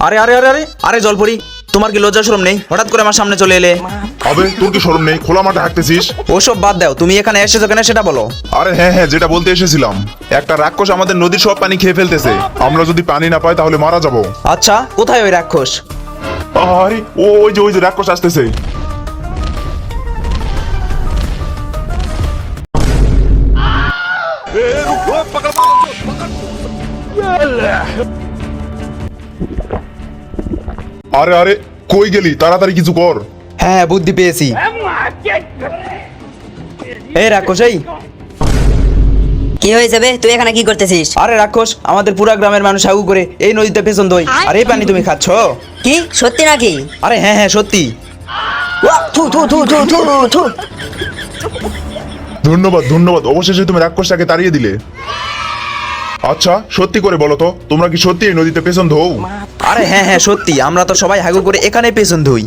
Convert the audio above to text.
আরে আরে আরে আরে আরে জলপরি, তোমার কি লজ্জা শরম নেই? হঠাৎ করে আমার সামনে চলে এলে। আবে তোর কি শরম নেই? খোলা মাঠে হাঁটতেছিস। ওসব বাদ দাও, তুমি এখানে এসেছো কেন সেটা বলো। আরে হ্যাঁ হ্যাঁ, যেটা বলতে এসেছিলাম, একটা রাক্ষস আমাদের নদীর সব পানি খেয়ে ফেলতেছে। আমরা যদি পানি না পাই তাহলে মারা যাবো। আচ্ছা, কোথায় ওই রাক্ষস? আরে ওই যে রাক্ষস আসতেছে। আরে আরে, কই গেলি? তাড়াতাড়ি কিছু কর। হ্যাঁ, বুদ্ধি পেয়েছি। এই রাক্ষস, এই কি হয়েছে বে? তুই এখানে কি করতেছিস? আরে রাক্ষস, আমাদের পুরা গ্রামের মানুষ হাগু করে এই নদীতে পেছন দই, আর এই পানি তুমি খাচ্ছ? কি সত্যি নাকি? আরে হ্যাঁ হ্যাঁ, সত্যি। ওয়া, থু থু থু থু থু থু। ধন্যবাদ ধন্যবাদ, অবশেষে তুমি রাক্ষসটাকে তাড়িয়ে দিলে। আচ্ছা সত্যি করে বলো তো, তোমরা কি সত্যি এই নদীতে পেছন ধোও? আরে হ্যাঁ হ্যাঁ, সত্যি, আমরা তো সবাই হাগু করে এখানে পেছন ধুই।